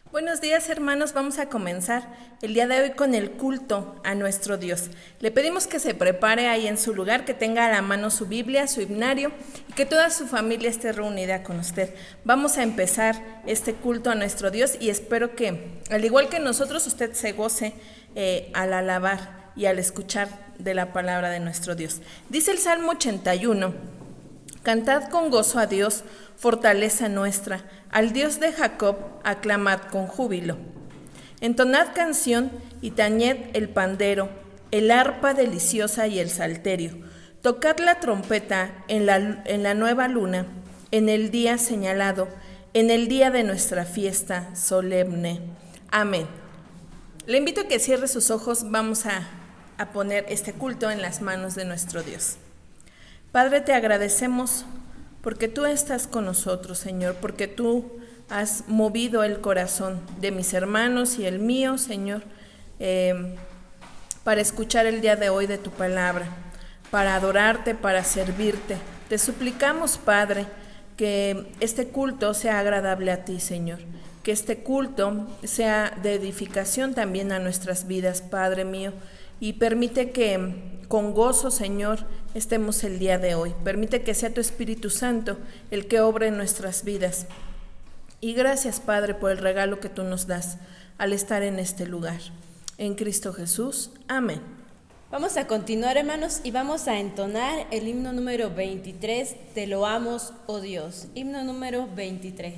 Buenos días, hermanos, vamos a comenzar el día de hoy con el culto a nuestro Dios. Le pedimos que se prepare ahí en su lugar, que tenga a la mano su Biblia, su himnario y que toda su familia esté reunida con usted. Vamos a empezar este culto a nuestro Dios y espero que, al igual que nosotros, usted se goce al alabar y al escuchar de la palabra de nuestro Dios. Dice el Salmo 81, cantad con gozo a Dios, fortaleza nuestra, al Dios de Jacob, aclamad con júbilo. Entonad canción y tañed el pandero, el arpa deliciosa y el salterio. Tocad la trompeta en la nueva luna, en el día señalado, en el día de nuestra fiesta solemne. Amén. Le invito a que cierre sus ojos, vamos a poner este culto en las manos de nuestro Dios. Padre, te agradecemos porque tú estás con nosotros, Señor, porque tú has movido el corazón de mis hermanos y el mío, Señor, para escuchar el día de hoy de tu palabra, para adorarte, para servirte. Te suplicamos, Padre, que este culto sea agradable a ti, Señor, que este culto sea de edificación también a nuestras vidas, Padre mío, y permite que con gozo, Señor, estemos el día de hoy. Permite que sea tu Espíritu Santo el que obre en nuestras vidas. Y gracias, Padre, por el regalo que tú nos das al estar en este lugar. En Cristo Jesús. Amén. Vamos a continuar, hermanos, y vamos a entonar el himno número 23, Te loamos, oh Dios. Himno número 23.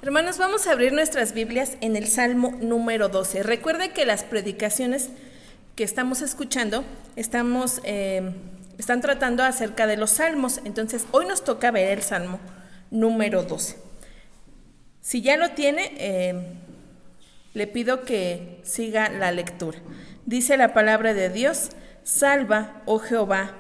Hermanos, vamos a abrir nuestras Biblias en el Salmo número 12. Recuerde que las predicaciones que estamos escuchando están tratando acerca de los salmos. Entonces, hoy nos toca ver el Salmo número 12. Si ya lo tiene, le pido que siga la lectura. Dice la palabra de Dios: salva, oh Jehová,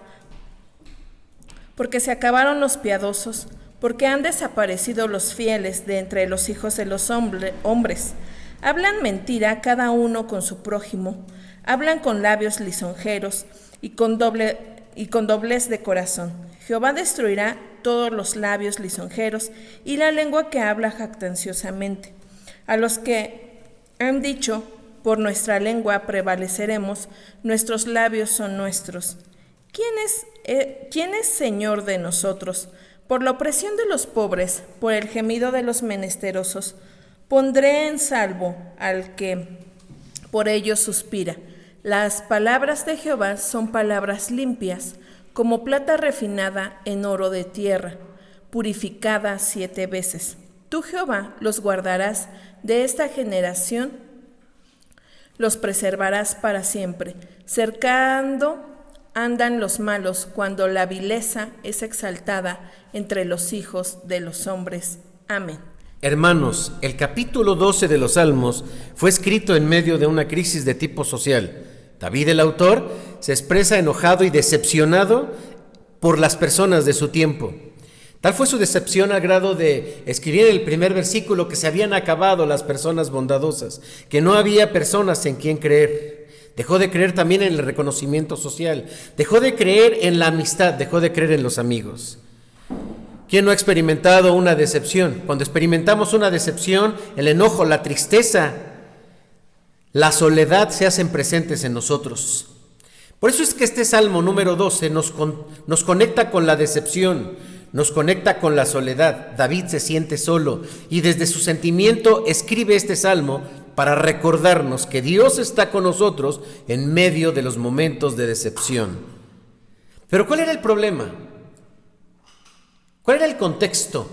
porque se acabaron los piadosos, porque han desaparecido los fieles de entre los hijos de los hombres. Hablan mentira cada uno con su prójimo, hablan con labios lisonjeros y con doblez de corazón. Jehová destruirá todos los labios lisonjeros y la lengua que habla jactanciosamente. A los que han dicho, por nuestra lengua prevaleceremos, nuestros labios son nuestros. ¿Quién es Señor de nosotros? Por la opresión de los pobres, por el gemido de los menesterosos, pondré en salvo al que por ellos suspira. Las palabras de Jehová son palabras limpias, como plata refinada en oro de tierra, purificada 7 veces. Tú, Jehová, los guardarás de esta generación, los preservarás para siempre. Cercando andan los malos cuando la vileza es exaltada entre los hijos de los hombres. Amén. Hermanos, el capítulo 12 de los Salmos fue escrito en medio de una crisis de tipo social. David, el autor, se expresa enojado y decepcionado por las personas de su tiempo. Tal fue su decepción al grado de escribir en el primer versículo que se habían acabado las personas bondadosas, que no había personas en quien creer. Dejó de creer también en el reconocimiento social, dejó de creer en la amistad, dejó de creer en los amigos. ¿Quién no ha experimentado una decepción? Cuando experimentamos una decepción, el enojo, la tristeza, la soledad se hacen presentes en nosotros. Por eso es que este Salmo número 12 nos conecta con la decepción, nos conecta con la soledad. David se siente solo y desde su sentimiento escribe este Salmo para recordarnos que Dios está con nosotros en medio de los momentos de decepción. Pero ¿cuál era el problema? ¿Cuál era el contexto?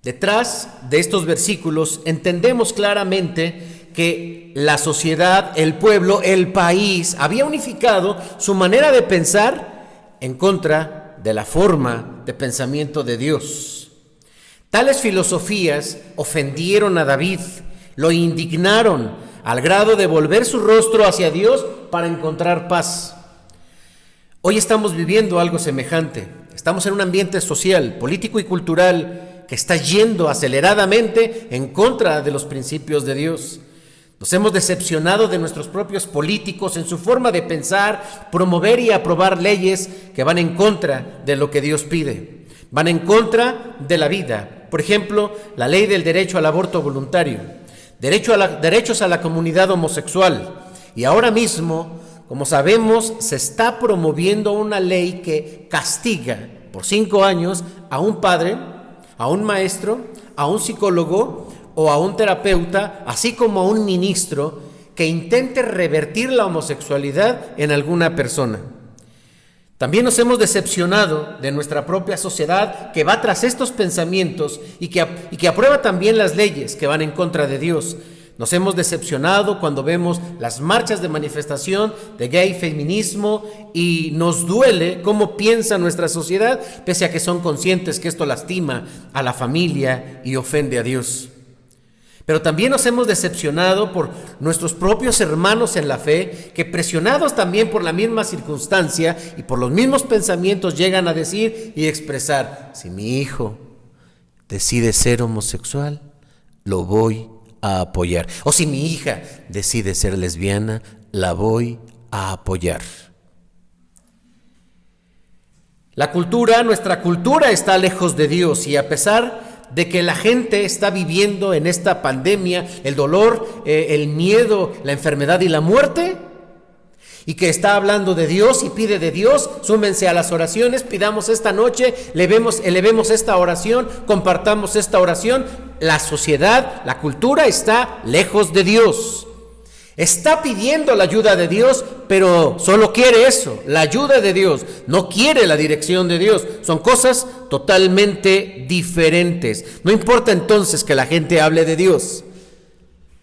Detrás de estos versículos entendemos claramente que la sociedad, el pueblo, el país había unificado su manera de pensar en contra de la forma de pensamiento de Dios. Tales filosofías ofendieron a David, lo indignaron al grado de volver su rostro hacia Dios para encontrar paz. Hoy estamos viviendo algo semejante. Estamos en un ambiente social, político y cultural que está yendo aceleradamente en contra de los principios de Dios. Nos hemos decepcionado de nuestros propios políticos en su forma de pensar, promover y aprobar leyes que van en contra de lo que Dios pide. Van en contra de la vida. Por ejemplo, la ley del derecho al aborto voluntario, derechos a la comunidad homosexual. Y ahora mismo, como sabemos, se está promoviendo una ley que castiga por 5 años a un padre, a un maestro, a un psicólogo o a un terapeuta, así como a un ministro que intente revertir la homosexualidad en alguna persona. También nos hemos decepcionado de nuestra propia sociedad que va tras estos pensamientos y que aprueba también las leyes que van en contra de Dios. Nos hemos decepcionado cuando vemos las marchas de manifestación de gay, feminismo, y nos duele cómo piensa nuestra sociedad, pese a que son conscientes que esto lastima a la familia y ofende a Dios. Pero también nos hemos decepcionado por nuestros propios hermanos en la fe, que presionados también por la misma circunstancia y por los mismos pensamientos llegan a decir y expresar: si mi hijo decide ser homosexual, lo voy a apoyar. O si mi hija decide ser lesbiana, la voy a apoyar. Nuestra cultura está lejos de Dios, y a pesar de que la gente está viviendo en esta pandemia el dolor, el miedo, la enfermedad y la muerte, y que está hablando de Dios y pide de Dios, súmense a las oraciones, pidamos esta noche, elevemos esta oración, compartamos esta oración. La sociedad, la cultura está lejos de Dios. Está pidiendo la ayuda de Dios, pero solo quiere eso, la ayuda de Dios. No quiere la dirección de Dios. Son cosas totalmente diferentes. No importa entonces que la gente hable de Dios.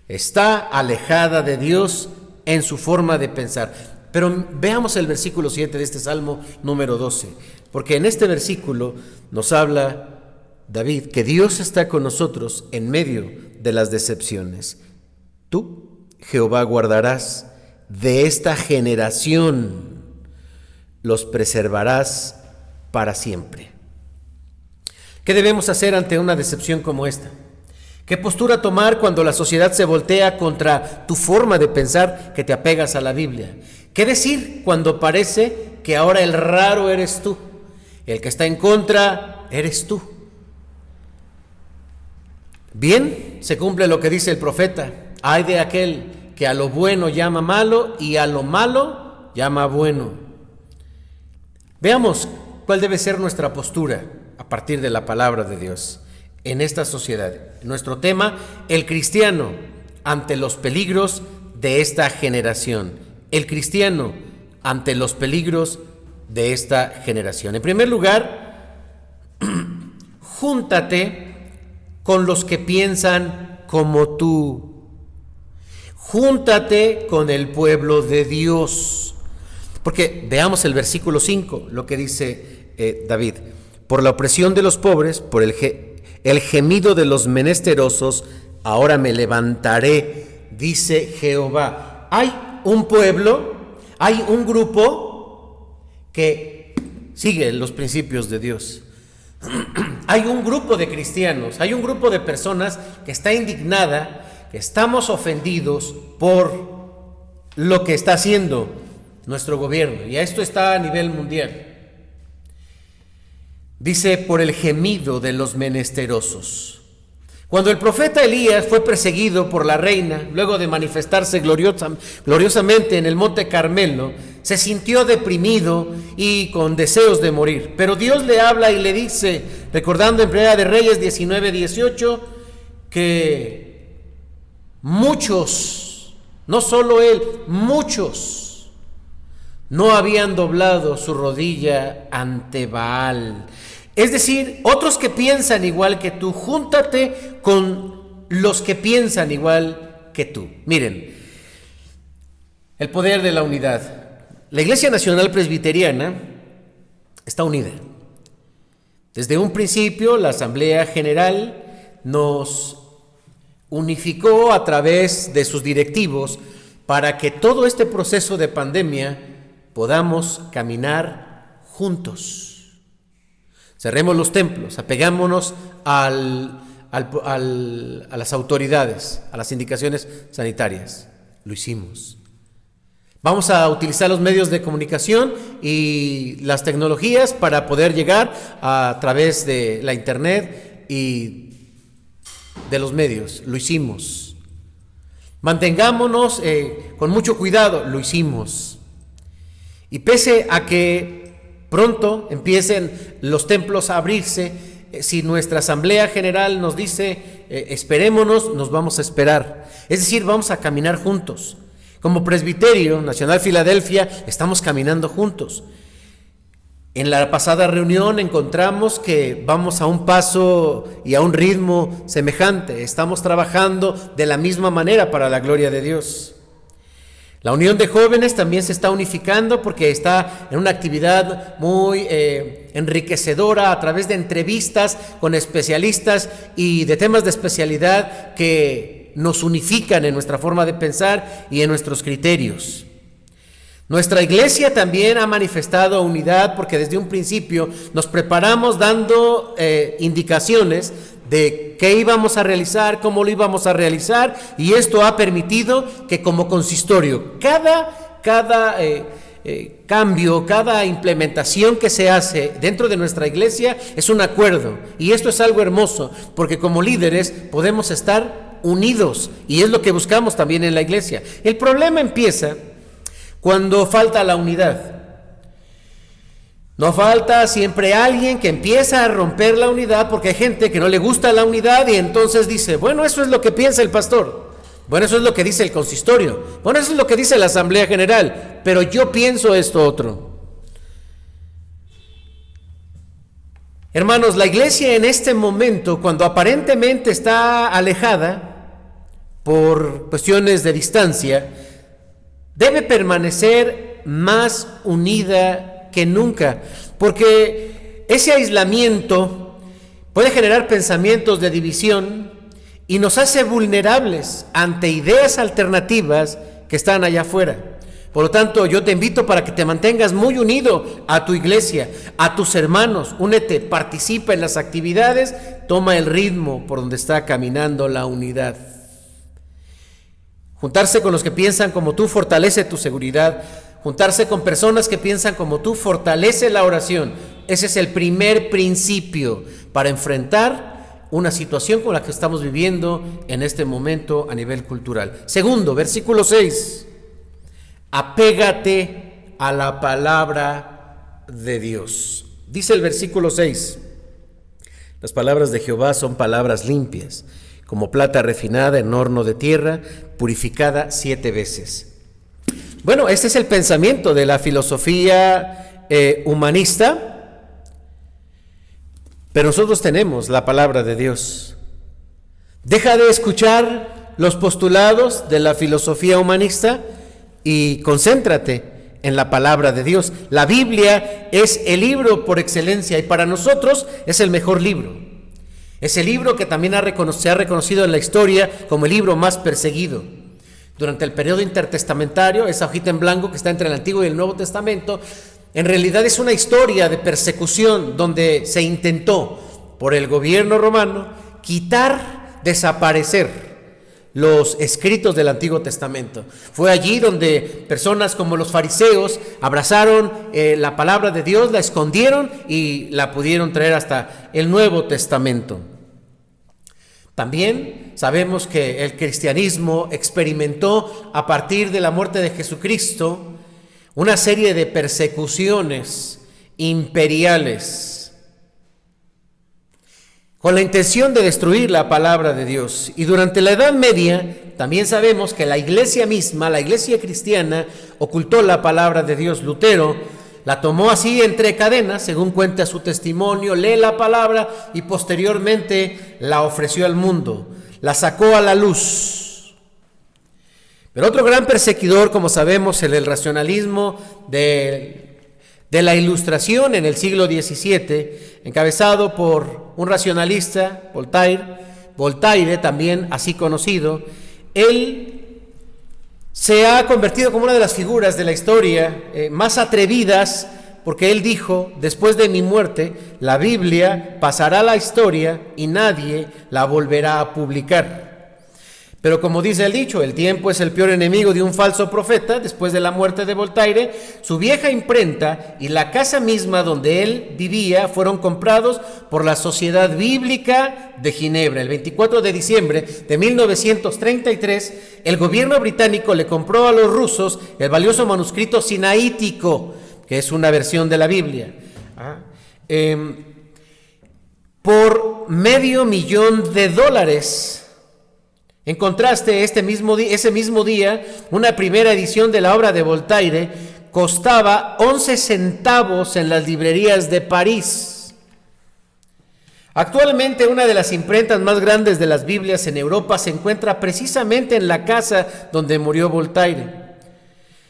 Está alejada de Dios en su forma de pensar. Pero veamos el versículo 7 de este Salmo número 12, porque en este versículo nos habla David que Dios está con nosotros en medio de las decepciones. Tú, Jehová, guardarás de esta generación, los preservarás para siempre. ¿Qué debemos hacer ante una decepción como esta? ¿Qué postura tomar cuando la sociedad se voltea contra tu forma de pensar que te apegas a la Biblia? ¿Qué decir cuando parece que ahora el raro eres tú? El que está en contra eres tú. Bien, se cumple lo que dice el profeta: ay de aquel que a lo bueno llama malo y a lo malo llama bueno. Veamos cuál debe ser nuestra postura a partir de la palabra de Dios en esta sociedad. Nuestro tema: el cristiano ante los peligros de esta generación. El cristiano ante los peligros de esta generación. En primer lugar, júntate con los que piensan como tú. Júntate con el pueblo de Dios. Porque veamos el versículo 5, lo que dice David. Por la opresión de los pobres, por el gemido de los menesterosos, ahora me levantaré, dice Jehová. Hay un pueblo, hay un grupo que sigue los principios de Dios. Hay un grupo de cristianos, hay un grupo de personas que está indignada, que estamos ofendidos por lo que está haciendo nuestro gobierno, y esto está a nivel mundial. Dice, por el gemido de los menesterosos. Cuando el profeta Elías fue perseguido por la reina, luego de manifestarse gloriosamente en el monte Carmelo, se sintió deprimido y con deseos de morir. Pero Dios le habla y le dice, recordando en Primera de Reyes 19:18, que muchos, no solo él, muchos no habían doblado su rodilla ante Baal. Es decir, otros que piensan igual que tú, júntate con los que piensan igual que tú. Miren, el poder de la unidad. La Iglesia Nacional Presbiteriana está unida. Desde un principio, la Asamblea General nos unificó a través de sus directivos para que todo este proceso de pandemia podamos caminar juntos. Cerremos los templos, apegámonos a las autoridades, a las indicaciones sanitarias. Lo hicimos. Vamos a utilizar los medios de comunicación y las tecnologías para poder llegar a través de la internet y de los medios. Lo hicimos. Mantengámonos con mucho cuidado. Lo hicimos. Y pese a que pronto empiecen los templos a abrirse, si nuestra Asamblea General nos dice esperémonos, nos vamos a esperar. Es decir, vamos a caminar juntos. Como Presbiterio Nacional Filadelfia estamos caminando juntos. En la pasada reunión encontramos que vamos a un paso y a un ritmo semejante. Estamos trabajando de la misma manera para la gloria de Dios. La unión de jóvenes también se está unificando porque está en una actividad muy enriquecedora a través de entrevistas con especialistas y de temas de especialidad que nos unifican en nuestra forma de pensar y en nuestros criterios. Nuestra iglesia también ha manifestado unidad porque desde un principio nos preparamos dando indicaciones de qué íbamos a realizar, cómo lo íbamos a realizar, y esto ha permitido que como consistorio, cada cambio, cada implementación que se hace dentro de nuestra iglesia es un acuerdo, y esto es algo hermoso, porque como líderes podemos estar unidos, y es lo que buscamos también en la iglesia. El problema empieza cuando falta la unidad. No falta siempre alguien que empieza a romper la unidad porque hay gente que no le gusta la unidad y entonces dice, bueno, eso es lo que piensa el pastor, bueno, eso es lo que dice el consistorio, bueno, eso es lo que dice la Asamblea General, pero yo pienso esto otro. Hermanos, la iglesia en este momento, cuando aparentemente está alejada por cuestiones de distancia, debe permanecer más unida que nunca, porque ese aislamiento puede generar pensamientos de división y nos hace vulnerables ante ideas alternativas que están allá afuera. Por lo tanto, yo te invito para que te mantengas muy unido a tu iglesia, a tus hermanos, únete, participa en las actividades, toma el ritmo por donde está caminando la unidad. Juntarse con los que piensan como tú fortalece tu seguridad. Juntarse con personas que piensan como tú fortalece la oración. Ese es el primer principio para enfrentar una situación con la que estamos viviendo en este momento a nivel cultural. Segundo, versículo 6. Apégate a la palabra de Dios. Dice el versículo 6. Las palabras de Jehová son palabras limpias, como plata refinada en horno de tierra, purificada 7 veces. Bueno, este es el pensamiento de la filosofía humanista, pero nosotros tenemos la palabra de Dios. Deja de escuchar los postulados de la filosofía humanista y concéntrate en la palabra de Dios. La Biblia es el libro por excelencia y para nosotros es el mejor libro. Es el libro que también se ha reconocido en la historia como el libro más perseguido. Durante el periodo intertestamentario, esa hojita en blanco que está entre el Antiguo y el Nuevo Testamento, en realidad es una historia de persecución donde se intentó por el gobierno romano desaparecer los escritos del Antiguo Testamento. Fue allí donde personas como los fariseos abrazaron la palabra de Dios, la escondieron y la pudieron traer hasta el Nuevo Testamento. También sabemos que el cristianismo experimentó a partir de la muerte de Jesucristo una serie de persecuciones imperiales con la intención de destruir la palabra de Dios. Y durante la Edad Media también sabemos que la iglesia misma, la iglesia cristiana, ocultó la palabra de Dios. Lutero la tomó así entre cadenas, según cuenta su testimonio, lee la palabra y posteriormente la ofreció al mundo, la sacó a la luz. Pero otro gran perseguidor, como sabemos, el racionalismo de la Ilustración en el siglo XVII, encabezado por un racionalista, Voltaire, también así conocido. Él se ha convertido como una de las figuras de la historia más atrevidas, porque él dijo: después de mi muerte, la Biblia pasará a la historia y nadie la volverá a publicar. Pero como dice el dicho, el tiempo es el peor enemigo de un falso profeta. Después de la muerte de Voltaire, su vieja imprenta y la casa misma donde él vivía fueron comprados por la Sociedad Bíblica de Ginebra. El 24 de diciembre de 1933, el gobierno británico le compró a los rusos el valioso manuscrito sinaítico, que es una versión de la Biblia, por $500,000. En contraste, ese mismo día, una primera edición de la obra de Voltaire costaba 11 centavos en las librerías de París. Actualmente, una de las imprentas más grandes de las Biblias en Europa se encuentra precisamente en la casa donde murió Voltaire.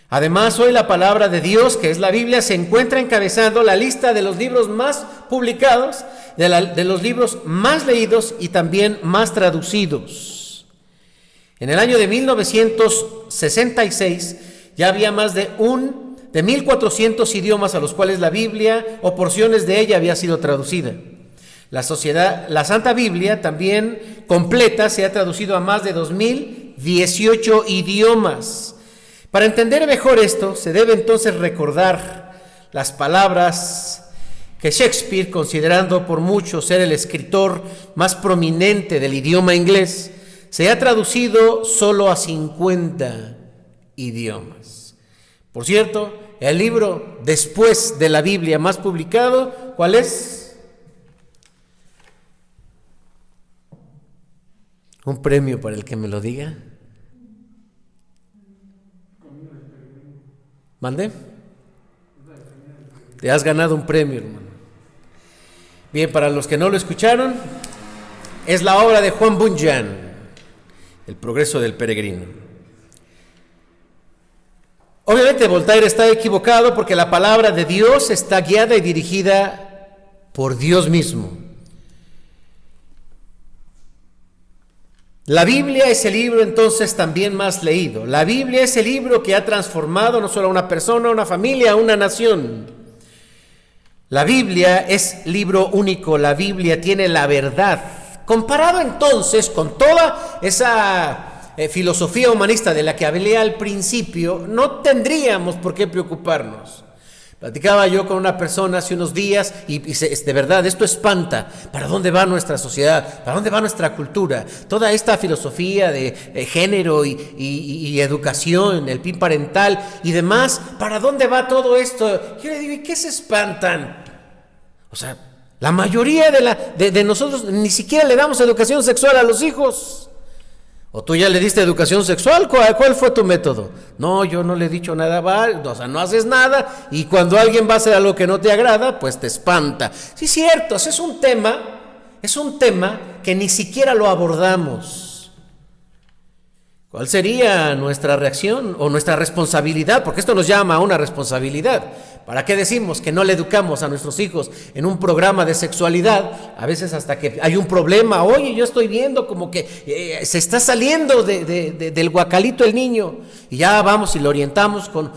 Además, hoy la palabra de Dios, que es la Biblia, se encuentra encabezando la lista de los libros más publicados, de los libros más leídos y también más traducidos. En el año de 1966 ya había más de 1.400 idiomas a los cuales la Biblia o porciones de ella había sido traducida. La Santa Biblia también completa se ha traducido a más de 2.018 idiomas. Para entender mejor esto, se debe entonces recordar las palabras que Shakespeare, considerando por muchos ser el escritor más prominente del idioma inglés, se ha traducido solo a 50 idiomas. Por cierto, el libro después de la Biblia más publicado, ¿cuál es? Un premio para el que me lo diga. ¿Mande? Te has ganado un premio, hermano. Bien, para los que no lo escucharon, es la obra de Juan Bunyan, El progreso del peregrino. Obviamente Voltaire está equivocado porque la palabra de Dios está guiada y dirigida por Dios mismo. La Biblia es el libro entonces también más leído. La Biblia es el libro que ha transformado no solo a una persona, a una familia, a una nación. La Biblia es libro único, la Biblia tiene la verdad. Comparado entonces con toda esa filosofía humanista de la que hablé al principio, no tendríamos por qué preocuparnos. Platicaba yo con una persona hace unos días y de verdad, esto espanta. ¿Para dónde va nuestra sociedad? ¿Para dónde va nuestra cultura? Toda esta filosofía de género y educación, el PIN parental y demás, ¿para dónde va todo esto? Yo le digo, ¿y qué se espantan? O sea, la mayoría de nosotros ni siquiera le damos educación sexual a los hijos. ¿O tú ya le diste educación sexual? ¿Cuál fue tu método? No, yo no le he dicho nada, o sea, no haces nada, y cuando alguien va a hacer algo que no te agrada, pues te espanta. Sí, cierto, ese es un tema es un tema que ni siquiera lo abordamos. ¿Cuál sería nuestra reacción o nuestra responsabilidad? Porque esto nos llama a una responsabilidad. ¿Para qué decimos que no le educamos a nuestros hijos en un programa de sexualidad? A veces hasta que hay un problema. Oye, yo estoy viendo como que se está saliendo del guacalito el niño. Y ya vamos y lo orientamos con...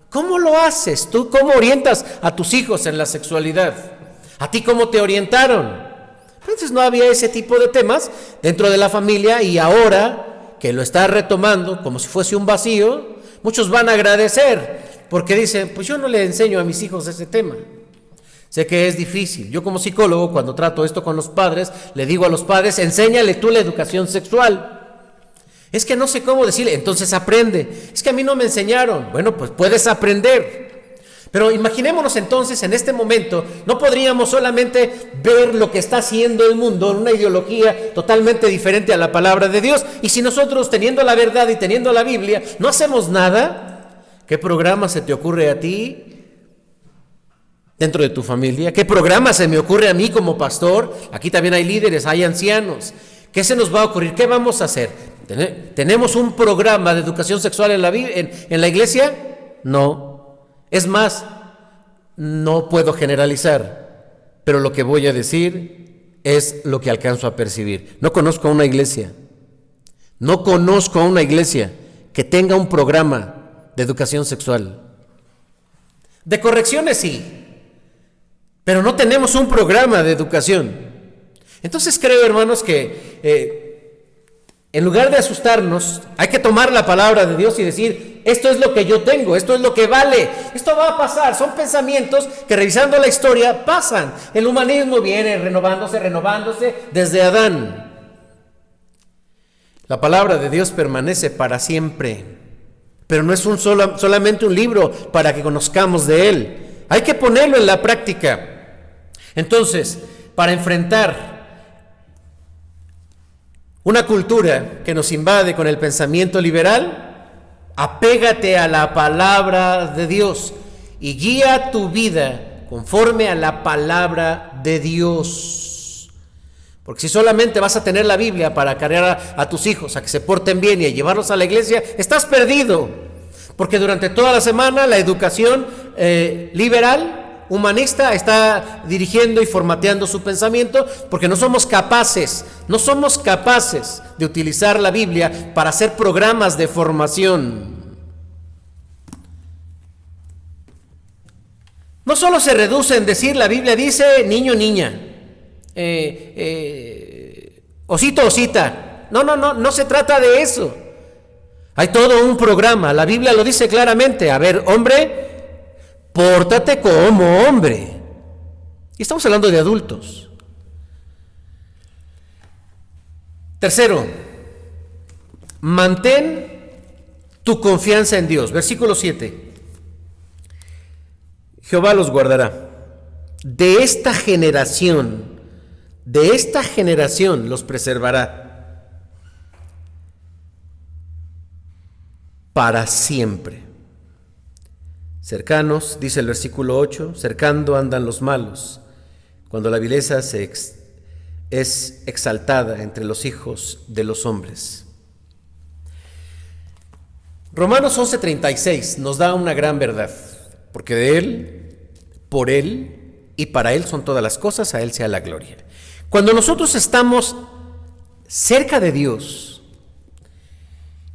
¿Cómo lo haces? ¿Tú cómo orientas a tus hijos en la sexualidad? ¿A ti cómo te orientaron? Entonces no había ese tipo de temas dentro de la familia, y ahora que lo está retomando como si fuese un vacío, muchos van a agradecer porque dicen, pues yo no le enseño a mis hijos ese tema. Sé que es difícil. Yo como psicólogo, cuando trato esto con los padres, le digo a los padres, enséñale tú la educación sexual. Es que no sé cómo decirle, entonces aprende. Es que a mí no me enseñaron. Bueno, pues puedes aprender. Pero imaginémonos entonces en este momento, no podríamos solamente ver lo que está haciendo el mundo en una ideología totalmente diferente a la palabra de Dios. Y si nosotros, teniendo la verdad y teniendo la Biblia, no hacemos nada, ¿qué programa se te ocurre a ti dentro de tu familia? ¿Qué programa se me ocurre a mí como pastor? Aquí también hay líderes, hay ancianos. ¿Qué se nos va a ocurrir? ¿Qué vamos a hacer? ¿Tenemos un programa de educación sexual en la iglesia? No. Es más, no puedo generalizar, pero lo que voy a decir es lo que alcanzo a percibir. No conozco a una iglesia que tenga un programa de educación sexual. De correcciones sí, pero no tenemos un programa de educación. Entonces creo, hermanos, que en lugar de asustarnos, hay que tomar la palabra de Dios y decir, esto es lo que yo tengo, esto es lo que vale, esto va a pasar. Son pensamientos que, revisando la historia, pasan. El humanismo viene renovándose desde Adán. La palabra de Dios permanece para siempre, pero no es solamente un libro para que conozcamos de él. Hay que ponerlo en la práctica. Entonces, para enfrentar una cultura que nos invade con el pensamiento liberal, apégate a la palabra de Dios y guía tu vida conforme a la palabra de Dios. Porque si solamente vas a tener la Biblia para cargar a tus hijos a que se porten bien y a llevarlos a la iglesia, estás perdido. Porque durante toda la semana la educación liberal, humanista, está dirigiendo y formateando su pensamiento, porque no somos capaces de utilizar la Biblia para hacer programas de formación. No solo se reduce en decir, la Biblia dice niño, niña, osito, osita. No se trata de eso. Hay todo un programa, la Biblia lo dice claramente. A ver, hombre, pórtate como hombre. Y estamos hablando de adultos. Tercero, mantén tu confianza en Dios. Versículo 7. Jehová los guardará. De esta generación los preservará para siempre. Cercanos, dice el versículo 8, cercando andan los malos, cuando la vileza es exaltada entre los hijos de los hombres. Romanos 11:36 nos da una gran verdad, porque de Él, por Él y para Él son todas las cosas, a Él sea la gloria. Cuando nosotros estamos cerca de Dios,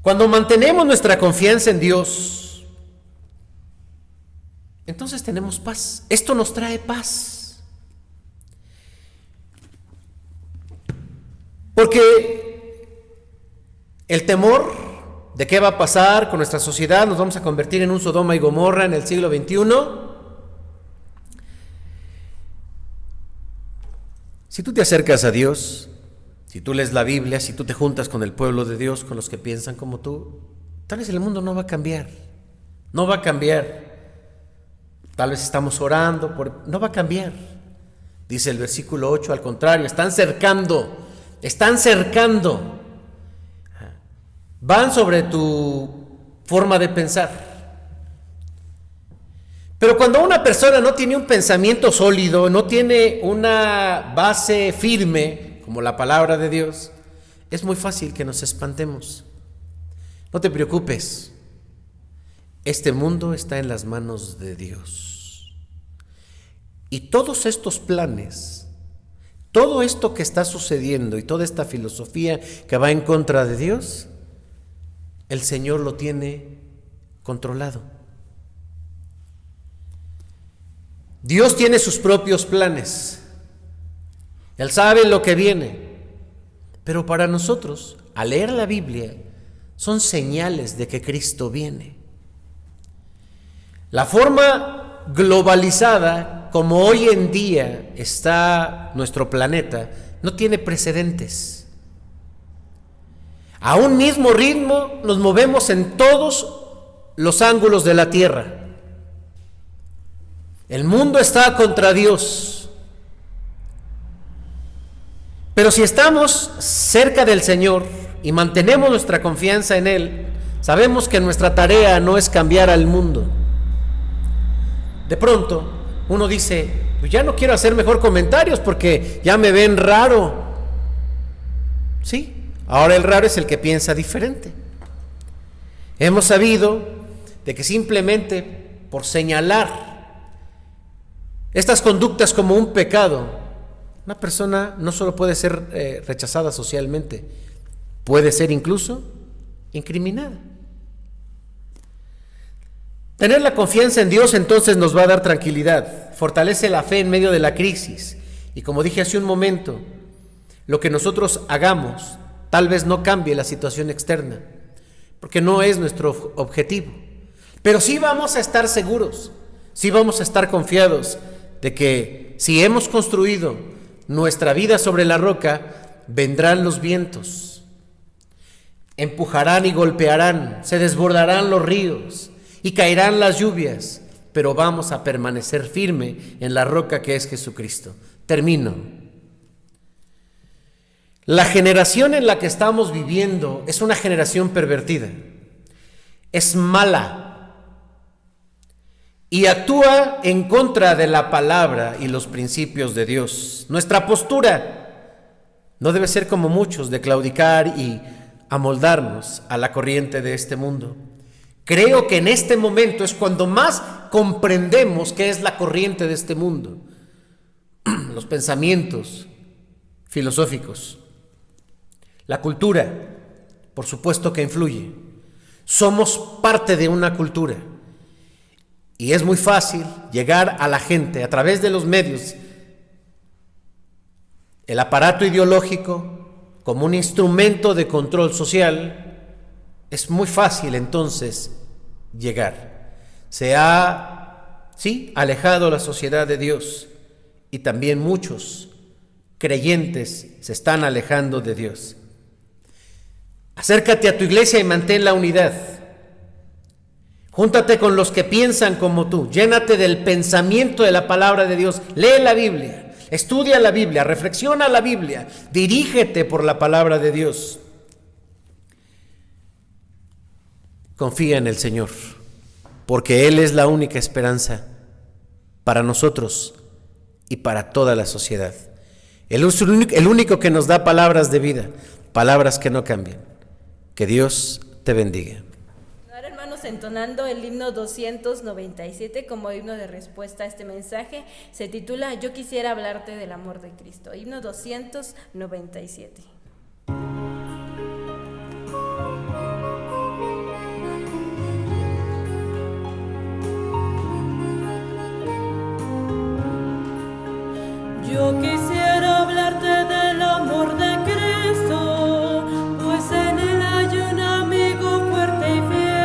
cuando mantenemos nuestra confianza en Dios, entonces tenemos paz. Esto nos trae paz. Porque el temor de qué va a pasar con nuestra sociedad, nos vamos a convertir en un Sodoma y Gomorra en el siglo XXI. Si tú te acercas a Dios, si tú lees la Biblia, si tú te juntas con el pueblo de Dios, con los que piensan como tú, tal vez el mundo no va a cambiar. No va a cambiar. Tal vez estamos orando, no va a cambiar. Dice el versículo 8, al contrario, están cercando. Van sobre tu forma de pensar. Pero cuando una persona no tiene un pensamiento sólido, no tiene una base firme, como la palabra de Dios, es muy fácil que nos espantemos. No te preocupes, este mundo está en las manos de Dios. Y todos estos planes, todo esto que está sucediendo y toda esta filosofía que va en contra de Dios, el Señor lo tiene controlado. Dios tiene sus propios planes. Él sabe lo que viene. Pero para nosotros, al leer la Biblia, son señales de que Cristo viene. La forma globalizada como hoy en día está nuestro planeta no tiene precedentes. A un mismo ritmo nos movemos en todos los ángulos de la tierra. El mundo está contra Dios. Pero si estamos cerca del Señor y mantenemos nuestra confianza en Él, sabemos que nuestra tarea no es cambiar al mundo. De pronto, uno dice, pues ya no quiero hacer mejor comentarios porque ya me ven raro. Sí, ahora el raro es el que piensa diferente. Hemos sabido de que simplemente por señalar estas conductas como un pecado, una persona no solo puede ser rechazada socialmente, puede ser incluso incriminada. Tener la confianza en Dios entonces nos va a dar tranquilidad, fortalece la fe en medio de la crisis. Y como dije hace un momento, lo que nosotros hagamos tal vez no cambie la situación externa, porque no es nuestro objetivo. Pero sí vamos a estar seguros, sí vamos a estar confiados de que si hemos construido nuestra vida sobre la roca, vendrán los vientos, empujarán y golpearán, se desbordarán los ríos y caerán las lluvias, pero vamos a permanecer firme en la roca que es Jesucristo. Termino. La generación en la que estamos viviendo es una generación pervertida, es mala y actúa en contra de la palabra y los principios de Dios. Nuestra postura no debe ser como muchos, de claudicar y amoldarnos a la corriente de este mundo. Creo que en este momento es cuando más comprendemos qué es la corriente de este mundo, los pensamientos filosóficos, la cultura, por supuesto que influye. Somos parte de una cultura. Y es muy fácil llegar a la gente a través de los medios, el aparato ideológico como un instrumento de control social. Es muy fácil entonces llegar. Se ha, alejado la sociedad de Dios y también muchos creyentes se están alejando de Dios. Acércate a tu iglesia y mantén la unidad. Júntate con los que piensan como tú, llénate del pensamiento de la palabra de Dios, lee la Biblia, estudia la Biblia, reflexiona la Biblia, dirígete por la palabra de Dios. Confía en el Señor, porque Él es la única esperanza para nosotros y para toda la sociedad. Él es el único que nos da palabras de vida, palabras que no cambian. Que Dios te bendiga. Entonando el himno 297 como himno de respuesta a este mensaje, se titula Yo quisiera hablarte del amor de Cristo, himno 297. Yo quisiera hablarte del amor de Cristo, pues en él hay un amigo fuerte y fiel.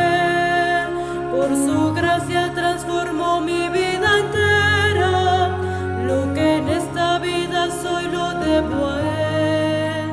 Por su gracia transformó mi vida entera, lo que en esta vida soy lo debo a él.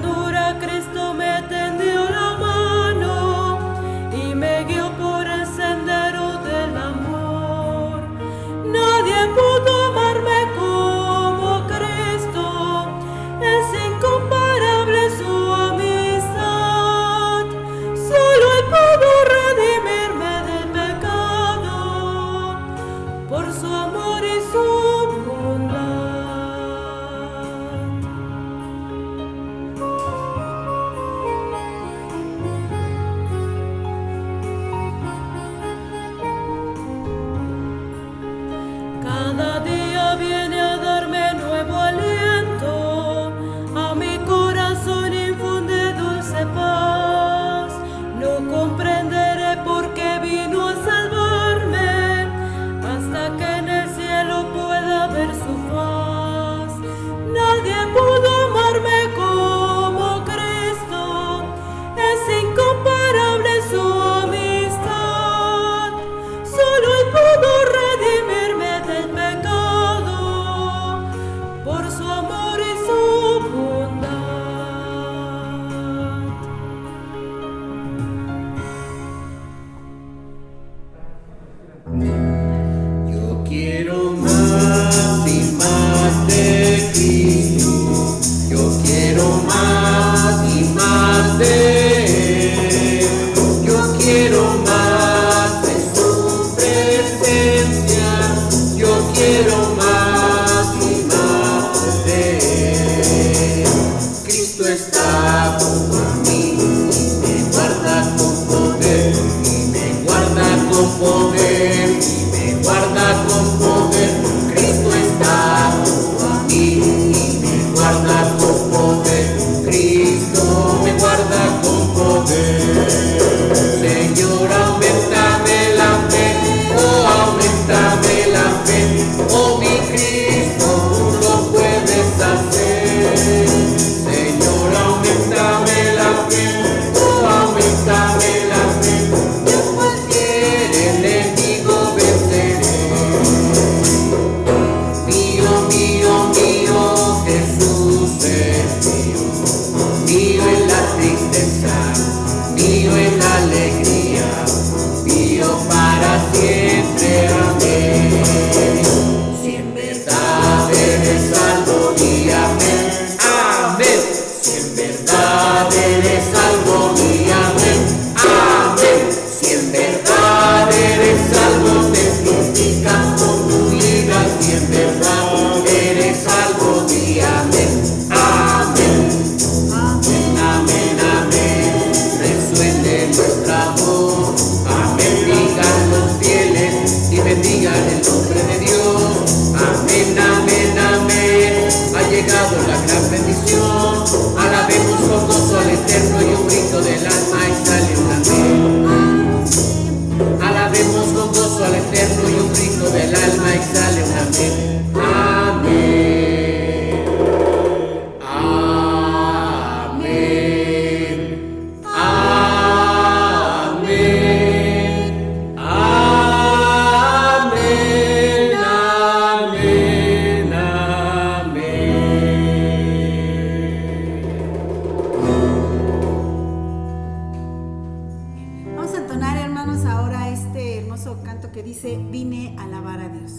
ternura Cristo me tendió la mano y me guió por el sendero del amor. Nadie pudo amarme como Cristo, es incomparable su amistad. Solo Él pudo redimirme del pecado por su amor y su bondad. Cada día viene a darme nuevo aliento, a mi corazón infunde dulce paz. No comprenderé por qué vino a salvarme, hasta que en el cielo pueda ver su faz. Nadie pudo amarme como Cristo, es incomparable su amistad. Solo Él pudo redimirme del pecado por su amor y su bondad. Yo quiero más y más de Cristo. Yo quiero más y más de Él. Yo quiero más de su presencia. Yo quiero más y más de Él. Cristo está junto a mí y me guarda con poder, y me guarda con poder, y me guarda con poder. Cristo está junto a mí y me guarda con poder. Cristo me guarda con poder. Señor, aumentame la fe, oh, aumentame la fe, oh, mi Cristo, tú lo puedes hacer. Señor, aumentame la fe, oh, aumentame la fe, yo cualquier enemigo venceré. Mío, mío, mío, Jesús es mío. Mío en la tristeza, mío en la alegría, mío para siempre, amén. Si en verdad eres salvo, di amén, amén. Si en verdad eres salvo, di amén, amén. Si en verdad eres salvo, te glorificas con tu vida. Si en verdad eres salvo, di amén, amén. Amén, amén, amén. Resuene nuestra voz. Amén, digan los fieles y bendigan el nombre de Dios. Amén, amén, amén. Ha llegado la gran bendición. Alabemos con gozo al Eterno y un grito del alma y sale un amén. Alabemos con gozo al Eterno y un grito del alma y sale un amén. Amén. Amén. Amén. Amén. Amén. Amén. Vamos a entonar, hermanos, ahora este hermoso canto que dice: vine a alabar a Dios.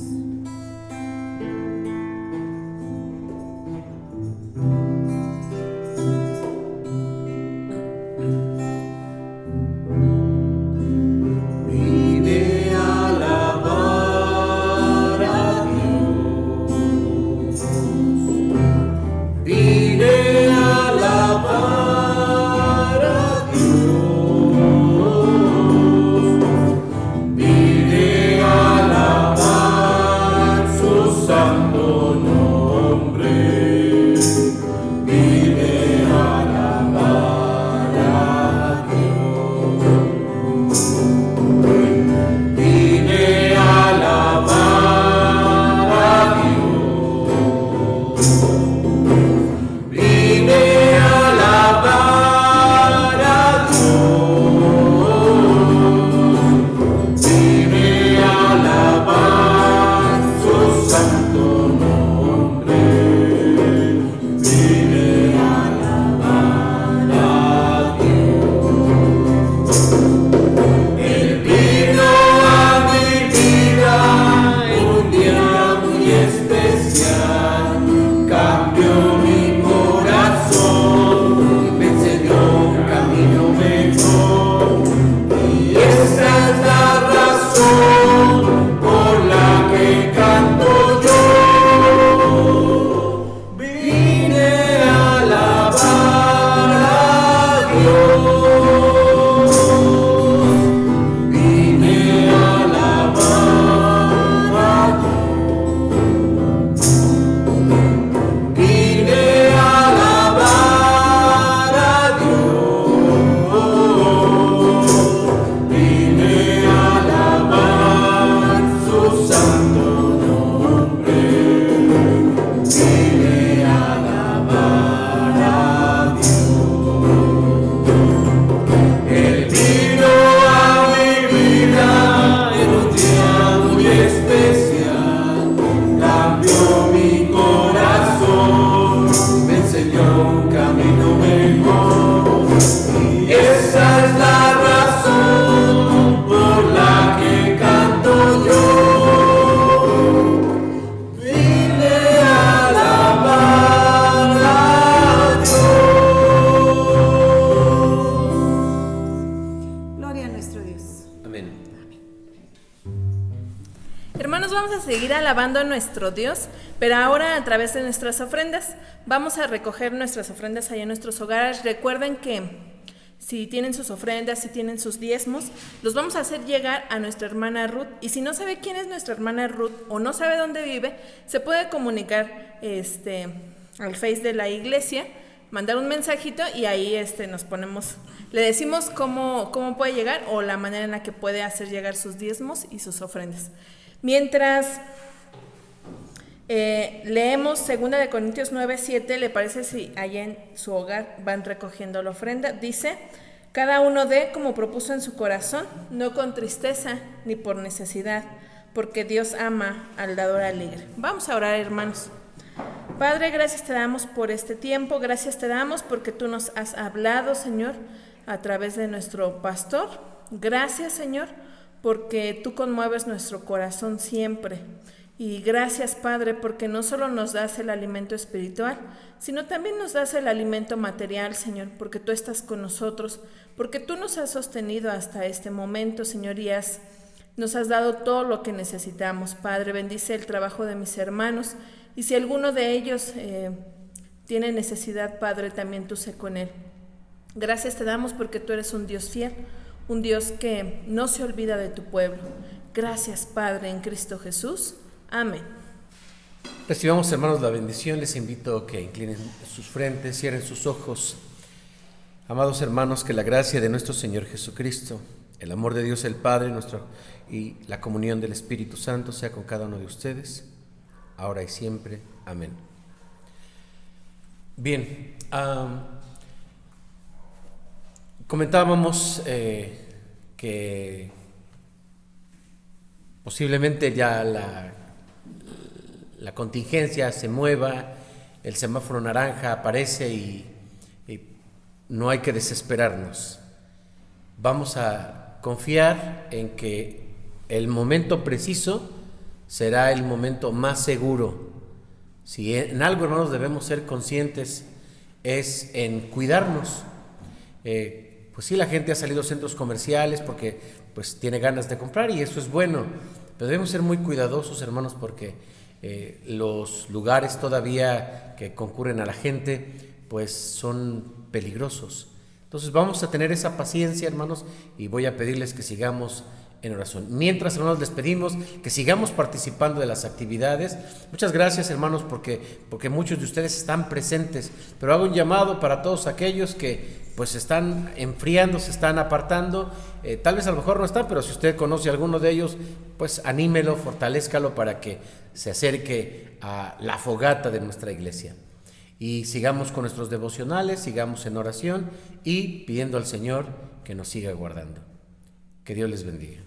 Vine a alabar a Dios. Vine a alabar a Dios. Vine a alabar seguir alabando a nuestro Dios, pero ahora a través de nuestras ofrendas. Vamos a recoger nuestras ofrendas allá en nuestros hogares. Recuerden que si tienen sus ofrendas, si tienen sus diezmos, los vamos a hacer llegar a nuestra hermana Ruth. Y si no sabe quién es nuestra hermana Ruth o no sabe dónde vive, se puede comunicar al Face de la iglesia, mandar un mensajito y ahí nos ponemos, le decimos cómo puede llegar o la manera en la que puede hacer llegar sus diezmos y sus ofrendas. Mientras leemos 2 Corintios 9:7, ¿le parece si allá en su hogar van recogiendo la ofrenda? Dice: cada uno dé como propuso en su corazón, no con tristeza ni por necesidad, porque Dios ama al dador alegre. Vamos a orar, hermanos. Padre, gracias te damos por este tiempo, gracias te damos porque tú nos has hablado, Señor, a través de nuestro pastor. Gracias, Señor, porque tú conmueves nuestro corazón siempre. Y gracias, Padre, porque no solo nos das el alimento espiritual, sino también nos das el alimento material, Señor, porque tú estás con nosotros, porque tú nos has sostenido hasta este momento, Señor, y nos has dado todo lo que necesitamos. Padre, bendice el trabajo de mis hermanos, y si alguno de ellos tiene necesidad, Padre, también tú sé con él. Gracias te damos porque tú eres un Dios fiel, un Dios que no se olvida de tu pueblo. Gracias, Padre, en Cristo Jesús. Amén. Recibamos, hermanos, la bendición. Les invito a que inclinen sus frentes, cierren sus ojos. Amados hermanos, que la gracia de nuestro Señor Jesucristo, el amor de Dios el Padre y la comunión del Espíritu Santo sea con cada uno de ustedes, ahora y siempre. Amén. Bien, comentábamos que posiblemente ya la contingencia se mueva, el semáforo naranja aparece y no hay que desesperarnos. Vamos a confiar en que el momento preciso será el momento más seguro. Si en algo, hermanos, debemos ser conscientes es en cuidarnos. Pues sí, la gente ha salido a centros comerciales porque pues tiene ganas de comprar y eso es bueno, pero debemos ser muy cuidadosos, hermanos, porque los lugares todavía que concurren a la gente pues son peligrosos. Entonces vamos a tener esa paciencia, hermanos, y voy a pedirles que sigamos en oración. Mientras, hermanos, les pedimos que sigamos participando de las actividades. Muchas gracias, hermanos, porque muchos de ustedes están presentes, pero hago un llamado para todos aquellos que pues se están enfriando, se están apartando, tal vez a lo mejor no están, pero si usted conoce a alguno de ellos, pues anímelo, fortalézcalo para que se acerque a la fogata de nuestra iglesia. Y sigamos con nuestros devocionales, sigamos en oración y pidiendo al Señor que nos siga guardando. Que Dios les bendiga.